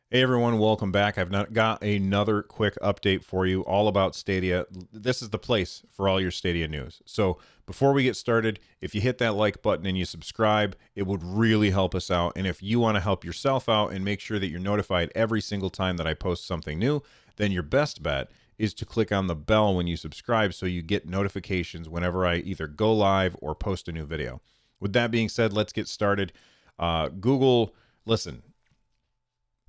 Hey everyone, welcome back. I've got another quick update for you all about Stadia. This is the place for all your Stadia news. So before we get started, if you hit that like button and you subscribe, it would really help us out. And if you want to help yourself out and make sure that you're notified every single time that I post something new, then your best bet is to click on the bell when you subscribe so you get notifications whenever I either go live or post a new video. With that being said, let's get started. Google, listen,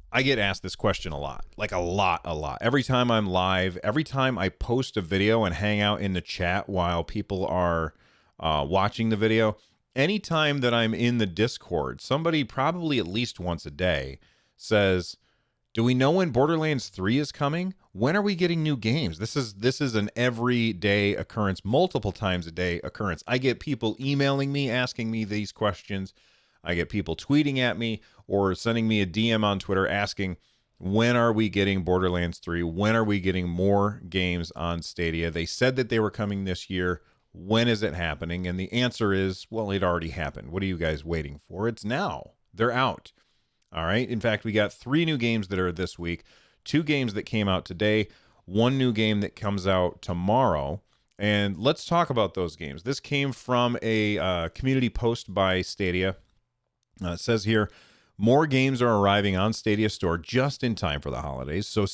I get asked this question a lot, like a lot. Every time I'm live, every time I post a video and hang out in the chat while people are watching the video, anytime that I'm in the Discord, somebody probably at least once a day says, do we know when Borderlands 3 is coming? When are we getting new games? This is an everyday occurrence, multiple times a day occurrence. I get people emailing me, asking me these questions. I get people tweeting at me or sending me a DM on Twitter asking, when are we getting Borderlands 3? When are we getting more games on Stadia? They said that they were coming this year. When is it happening? And the answer is, well, it already happened. What are you guys waiting for? It's now. They're out. All right. In fact, we got 3 new games that are this week, 2 games that came out today, 1 new game that comes out tomorrow. And let's talk about those games. This came from a community post by Stadia. It says here, more games are arriving on Stadia Store just in time for the holidays, so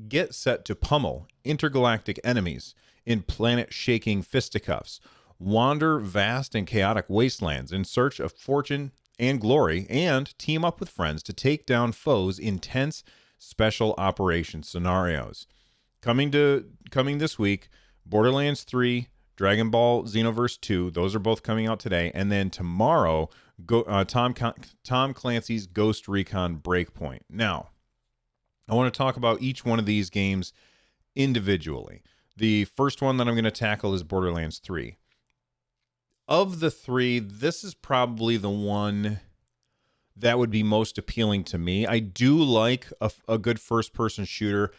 get set to pummel intergalactic enemies in planet-shaking fisticuffs, wander vast and chaotic wastelands in search of fortune and glory, and team up with friends to take down foes in tense special operation scenarios. Coming this week, Borderlands 3, Dragon Ball Xenoverse 2, those are both coming out today, and then tomorrow, Tom Clancy's Ghost Recon Breakpoint. Now, I want to talk about each one of these games individually. The first one that I'm going to tackle is Borderlands 3. Of the 3, this is probably the one that would be most appealing to me. I do like a good first-person shooter.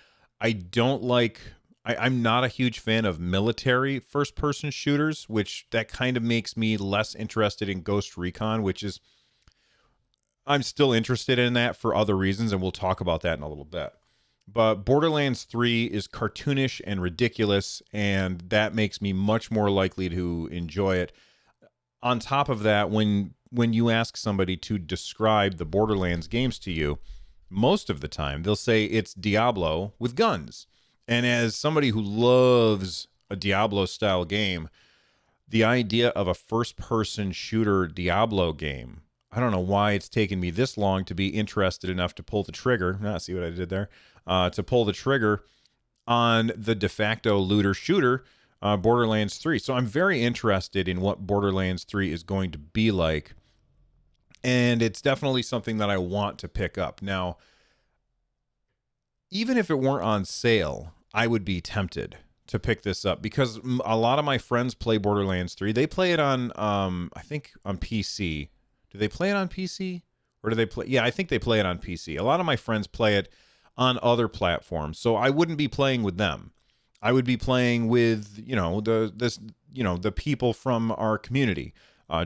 I'm not a huge fan of military first-person shooters, which that kind of makes me less interested in Ghost Recon, which is, I'm still interested in that for other reasons, and we'll talk about that in a little bit. But Borderlands 3 is cartoonish and ridiculous, and that makes me much more likely to enjoy it. On top of that, when you ask somebody to describe the Borderlands games to you, most of the time they'll say it's Diablo with guns. And as somebody who loves a Diablo-style game, the idea of a first-person shooter Diablo game, I don't know why it's taken me this long to be interested enough to pull the trigger. See what I did there? To pull the trigger on the de facto looter shooter, Borderlands 3. So I'm very interested in what Borderlands 3 is going to be like. And it's definitely something that I want to pick up. Now, even if it weren't on sale, I would be tempted to pick this up because a lot of my friends play Borderlands 3. They play it on, I think, on PC. Do they play it on PC? Or do they play? Yeah, I think they play it on PC. A lot of my friends play it on other platforms, so I wouldn't be playing with them. I would be playing with, the people from our community.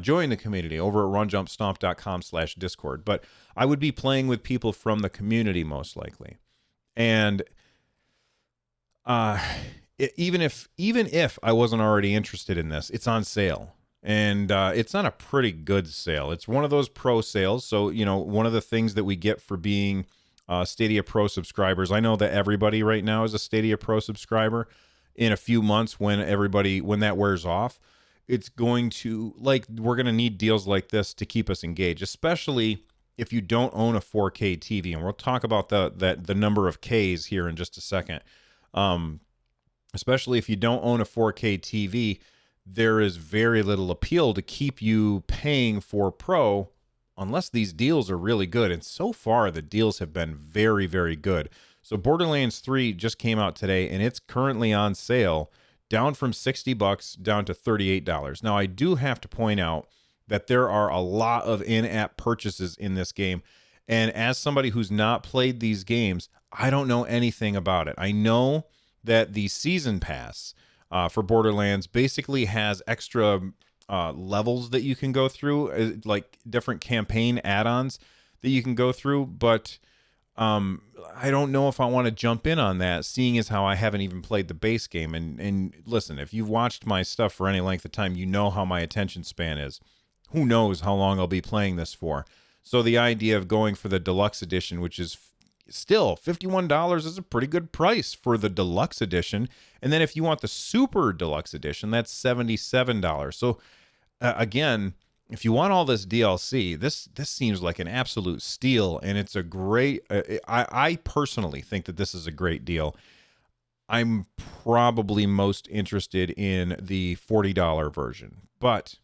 Join the community over at runjumpstomp.com/Discord. But I would be playing with people from the community most likely. And even if I wasn't already interested in this, it's on sale, and it's on a pretty good sale. It's one of those pro sales. So one of the things that we get for being Stadia Pro subscribers. I know that everybody right now is a Stadia Pro subscriber. In a few months, when that wears off, it's going to we're going to need deals like this to keep us engaged, especially if you don't own a 4K TV, and we'll talk about the number of Ks here in just a second. Especially if you don't own a 4K TV, there is very little appeal to keep you paying for Pro unless these deals are really good. And so far, the deals have been very, very good. So Borderlands 3 just came out today, and it's currently on sale, down from $60 down to $38. Now, I do have to point out that there are a lot of in-app purchases in this game. And as somebody who's not played these games, I don't know anything about it. I know that the season pass for Borderlands basically has extra levels that you can go through, like different campaign add-ons that you can go through. But I don't know if I want to jump in on that, seeing as how I haven't even played the base game. And listen, if you've watched my stuff for any length of time, you know how my attention span is. Who knows how long I'll be playing this for? So the idea of going for the deluxe edition, which is still $51, is a pretty good price for the deluxe edition. And then if you want the super deluxe edition, that's $77. So again, if you want all this DLC, this seems like an absolute steal, and it's a great. I personally think that this is a great deal. I'm probably most interested in the $40 version, but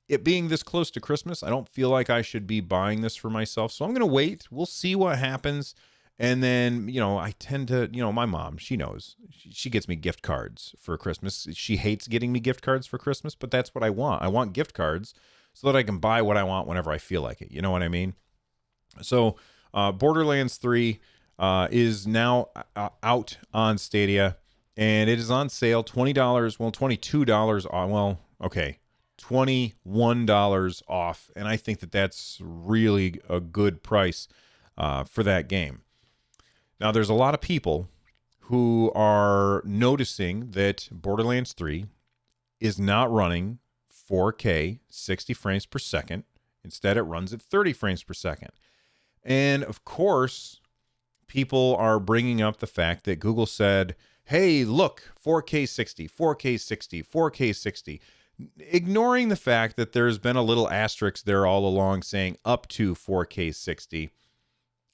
it being this close to Christmas, I don't feel like I should be buying this for myself. So I'm going to wait. We'll see what happens. And then, I tend to, my mom, she knows. She gets me gift cards for Christmas. She hates getting me gift cards for Christmas, but that's what I want. I want gift cards so that I can buy what I want whenever I feel like it. You know what I mean? So Borderlands 3 is now out on Stadia, and it is on sale, $20, well, $22 on, well, okay, $21 off, and I think that that's really a good price for that game. Now, there's a lot of people who are noticing that Borderlands 3 is not running 4K 60 frames per second. Instead, it runs at 30 frames per second. And of course, people are bringing up the fact that Google said, hey, look, 4K 60, 4K 60, 4K 60. Ignoring the fact that there's been a little asterisk there all along saying up to 4K 60.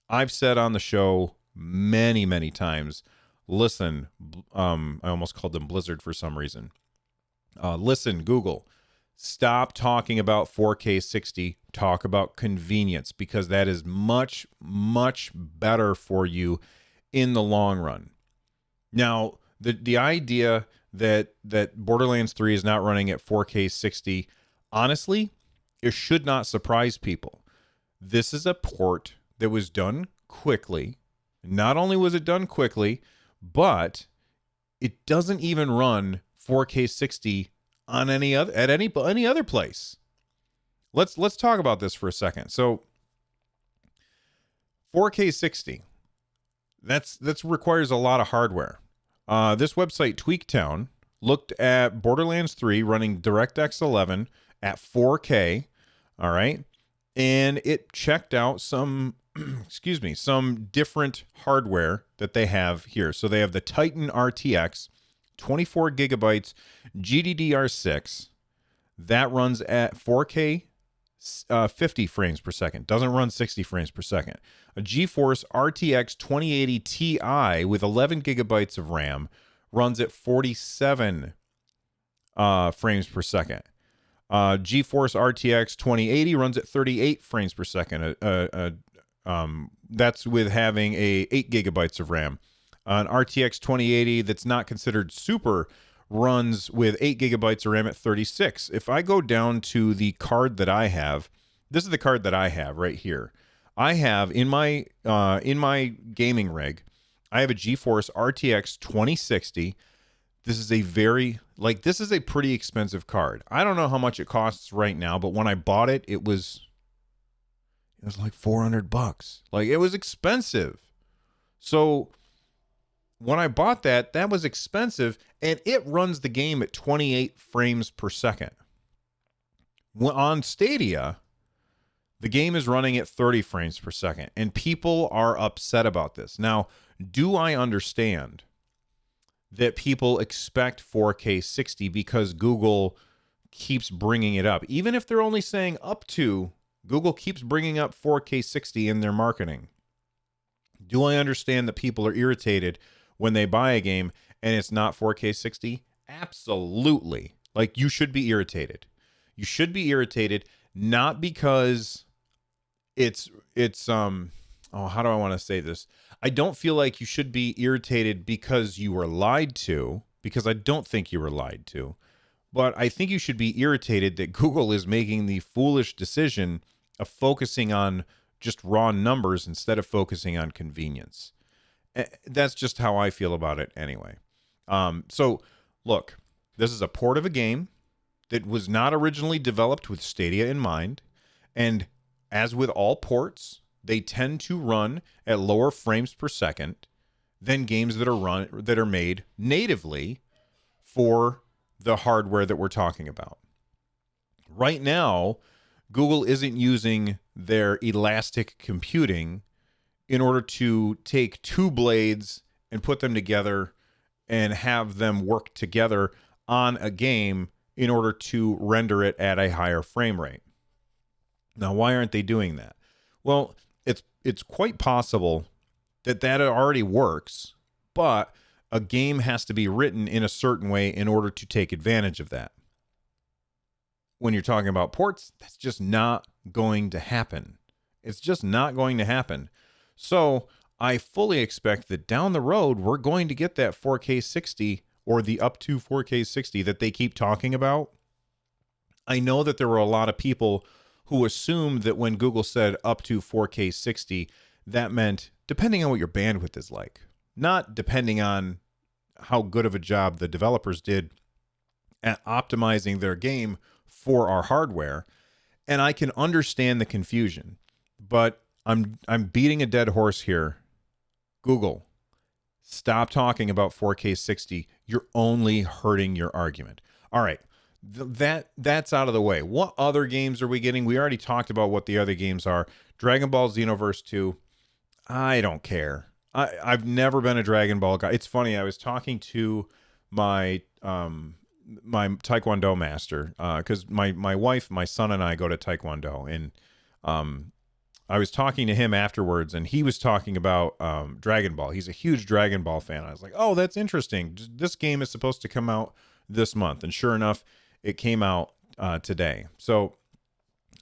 I've said on the show many, many times, listen, I almost called them Blizzard for some reason. Listen, Google, stop talking about 4K 60. Talk about convenience, because that is much, much better for you in the long run. Now, the idea that Borderlands 3 is not running at 4K 60, honestly, it should not surprise people. This is a port that was done quickly. Not only was it done quickly, but it doesn't even run 4K 60 on any other place. Let's talk about this for a second. So 4K 60, that's requires a lot of hardware. This website, Tweaktown, looked at Borderlands 3 running DirectX 11 at 4K, all right? And it checked out some some different hardware that they have here. So they have the Titan RTX, 24 gigabytes, GDDR6. That runs at 4K 50 frames per second. Doesn't run 60 frames per second. A GeForce RTX 2080 Ti with 11 gigabytes of RAM runs at 47 frames per second. GeForce RTX 2080 runs at 38 frames per second. That's with having a 8 gigabytes of RAM. An RTX 2080 that's not considered super runs with 8 gigabytes of RAM at 36. If I go down to the card that I have, this is the card that I have right here. I have in my gaming rig, I have a GeForce RTX 2060. This is a pretty expensive card. I don't know how much it costs right now, but when I bought it, it was like $400. Like, it was expensive. So when I bought that was expensive, and it runs the game at 28 frames per second. On Stadia, the game is running at 30 frames per second, and people are upset about this. Now, do I understand that people expect 4K 60 because Google keeps bringing it up? Even if they're only saying up to, Google keeps bringing up 4K 60 in their marketing. Do I understand that people are irritated when they buy a game and it's not 4K 60? Absolutely. Like, you should be irritated. You should be irritated, not because how do I want to say this? I don't feel like you should be irritated because you were lied to, because I don't think you were lied to. But I think you should be irritated that Google is making the foolish decision of focusing on just raw numbers instead of focusing on convenience. That's just how I feel about it anyway. So, look, this is a port of a game that was not originally developed with Stadia in mind. And as with all ports, they tend to run at lower frames per second than games that are made natively for the hardware that we're talking about. Right now, Google isn't using their elastic computing in order to take two blades and put them together and have them work together on a game in order to render it at a higher frame rate. Now, why aren't they doing that? Well, it's quite possible that already works, but a game has to be written in a certain way in order to take advantage of that. When you're talking about ports, that's just not going to happen. It's just not going to happen. So I fully expect that down the road, we're going to get that 4K 60 or the up to 4K 60 that they keep talking about. I know that there were a lot of people who assumed that when Google said up to 4K 60, that meant depending on what your bandwidth is like, not depending on how good of a job the developers did at optimizing their game for our hardware. And I can understand the confusion, but I'm beating a dead horse here. Google, stop talking about 4K 60. You're only hurting your argument. All right. That's out of the way. What other games are we getting? We already talked about what the other games are. Dragon Ball Xenoverse 2. I don't care. I've never been a Dragon Ball guy. It's funny. I was talking to my my Taekwondo master because my wife, my son, and I go to Taekwondo, and I was talking to him afterwards, and he was talking about Dragon Ball. He's a huge Dragon Ball fan. I was like, oh, that's interesting. This game is supposed to come out this month, and sure enough, it came out today. So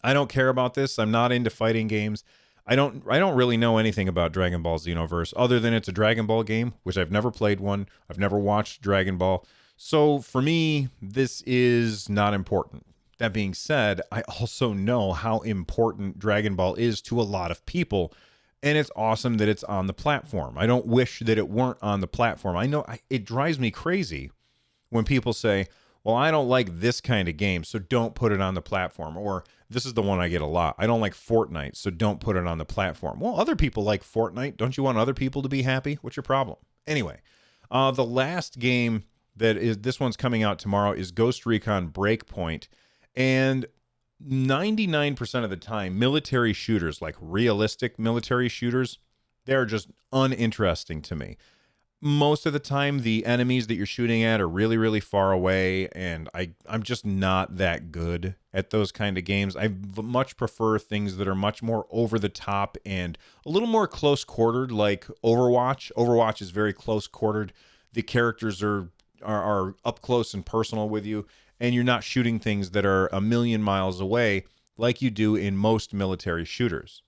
I don't care about this. I'm not into fighting games. I don't really know anything about Dragon Ball Xenoverse other than it's a Dragon Ball game, which I've never played one. I've never watched Dragon Ball. So for me, this is not important. That being said, I also know how important Dragon Ball is to a lot of people, and it's awesome that it's on the platform. I don't wish that it weren't on the platform. I know it drives me crazy when people say, well, I don't like this kind of game, so don't put it on the platform. Or this is the one I get a lot. I don't like Fortnite, so don't put it on the platform. Well, other people like Fortnite. Don't you want other people to be happy? What's your problem? Anyway, the last game this one's coming out tomorrow is Ghost Recon Breakpoint. And 99% of the time, military shooters, like realistic military shooters, they're just uninteresting to me. Most of the time, the enemies that you're shooting at are really, really far away, and I'm just not that good at those kind of games. I much prefer things that are much more over the top and a little more close-quartered, like Overwatch. Overwatch is very close-quartered. The characters are up close and personal with you, and you're not shooting things that are a million miles away like you do in most military shooters.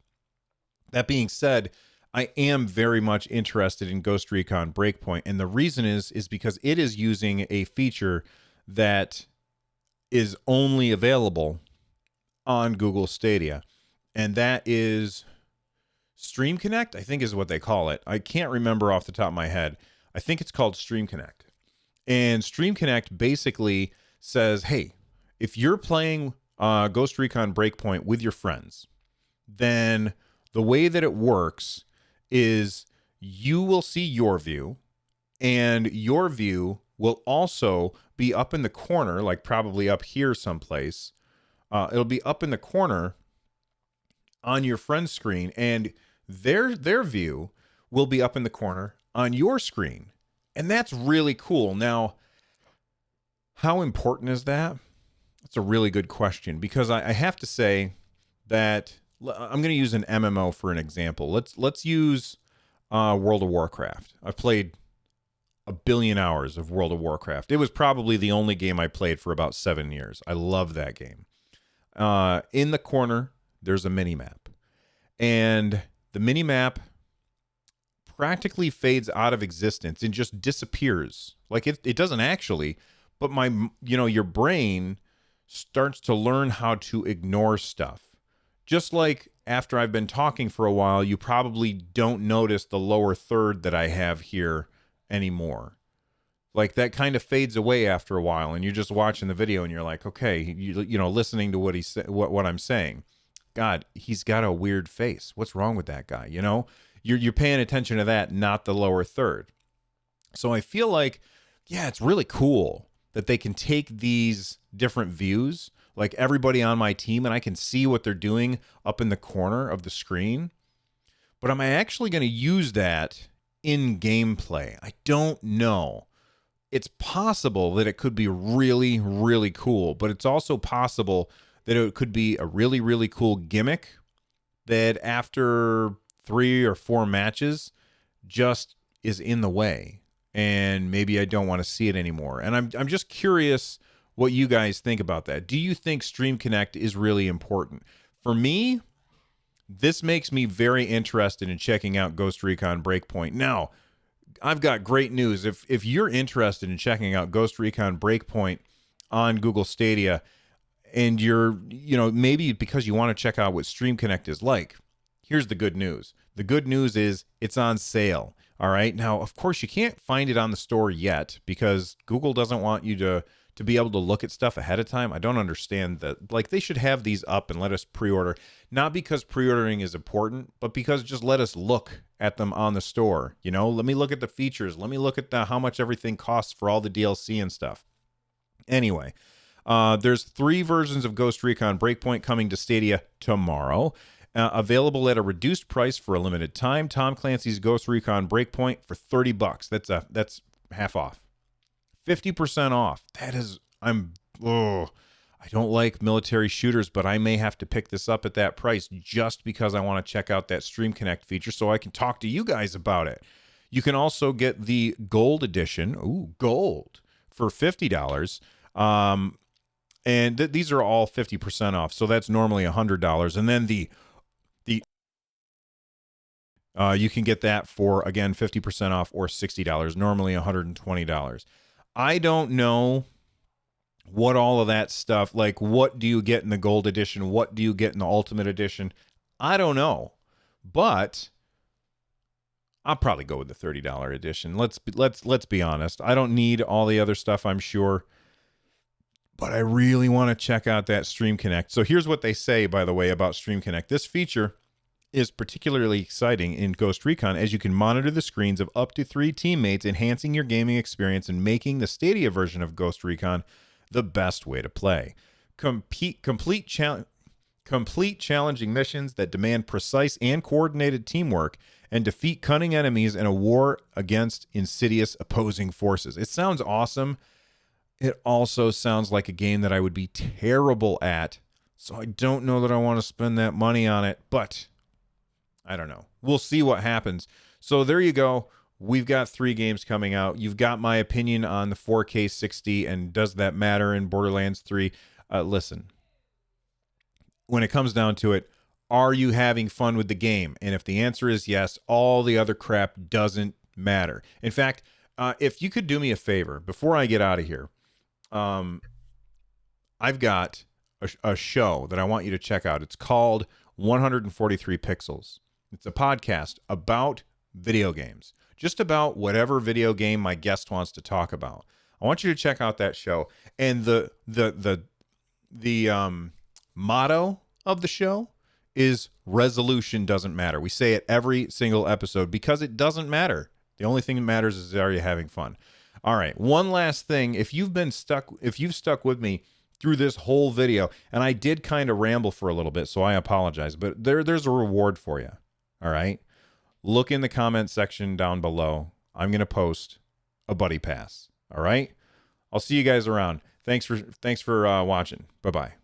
That being said, I am very much interested in Ghost Recon Breakpoint, and the reason is because it is using a feature that is only available on Google Stadia, and that is Stream Connect, I think is what they call it. I can't remember off the top of my head. I think it's called Stream Connect. And Stream Connect basically says, hey, if you're playing Ghost Recon Breakpoint with your friends, then the way that it works is you will see your view, and your view will also be up in the corner, like probably up here someplace. It'll be up in the corner on your friend's screen, and their view will be up in the corner on your screen. And that's really cool. Now, how important is that? That's a really good question, because I have to say that I'm going to use an MMO for an example. Let's use World of Warcraft. I've played a billion hours of World of Warcraft. It was probably the only game I played for about 7 years. I love that game. In the corner, there's a mini-map. And the mini-map practically fades out of existence and just disappears. Like it doesn't actually, but your brain starts to learn how to ignore stuff. Just like after I've been talking for a while, you probably don't notice the lower third that I have here anymore. Like that kind of fades away after a while, and you're just watching the video and you're like, okay, listening to what I'm saying. God, he's got a weird face. What's wrong with that guy? You know, you're paying attention to that, not the lower third. So I feel like, yeah, it's really cool that they can take these different views, like everybody on my team, and I can see what they're doing up in the corner of the screen. But am I actually going to use that in gameplay? I don't know. It's possible that it could be really, really cool, but it's also possible that it could be a really, really cool gimmick that after 3 or 4 matches just is in the way, and maybe I don't want to see it anymore. And I'm just curious what you guys think about that. Do you think Stream Connect is really important? For me, this makes me very interested in checking out Ghost Recon Breakpoint. Now, I've got great news. If you're interested in checking out Ghost Recon Breakpoint on Google Stadia, and you're, maybe because you want to check out what Stream Connect is like, here's the good news. The good news is it's on sale. All right. Now, of course, you can't find it on the store yet because Google doesn't want you to be able to look at stuff ahead of time. I don't understand that. Like, they should have these up and let us pre-order, not because pre-ordering is important, but because just let us look at them on the store. Let me look at the features. Let me look at how much everything costs for all the DLC and stuff. Anyway, there's 3 versions of Ghost Recon Breakpoint coming to Stadia tomorrow. Available at a reduced price for a limited time. Tom Clancy's Ghost Recon Breakpoint for $30. That's half off. 50% off. I don't like military shooters, but I may have to pick this up at that price just because I want to check out that Stream Connect feature so I can talk to you guys about it. You can also get the Gold Edition, gold, for $50. And these are all 50% off, so that's normally $100. And then you can get that for, again, 50% off or $60, normally $120. I don't know what all of that stuff, like what do you get in the Gold Edition? What do you get in the Ultimate Edition? I don't know, but I'll probably go with the $30 edition. Let's be honest. I don't need all the other stuff, I'm sure, but I really want to check out that Stream Connect. So here's what they say, by the way, about Stream Connect. This feature is particularly exciting in Ghost Recon as you can monitor the screens of up to 3 teammates, enhancing your gaming experience and making the Stadia version of Ghost Recon the best way to play. Complete challenging missions that demand precise and coordinated teamwork and defeat cunning enemies in a war against insidious opposing forces. It sounds awesome. It also sounds like a game that I would be terrible at, so I don't know that I want to spend that money on it, but I don't know. We'll see what happens. So there you go. We've got 3 games coming out. You've got my opinion on the 4K 60 and does that matter in Borderlands 3. Listen, when it comes down to it, are you having fun with the game? And if the answer is yes, all the other crap doesn't matter. In fact, if you could do me a favor before I get out of here, I've got a show that I want you to check out. It's called 143 Pixels. It's a podcast about video games, just about whatever video game my guest wants to talk about. I want you to check out that show. And the motto of the show is resolution doesn't matter. We say it every single episode because it doesn't matter. The only thing that matters is, are you having fun? All right. One last thing. If you've stuck with me through this whole video, and I did kind of ramble for a little bit, so I apologize, but there's a reward for you. All right. Look in the comment section down below. I'm going to post a buddy pass. All right. I'll see you guys around. Thanks for watching. Bye-bye.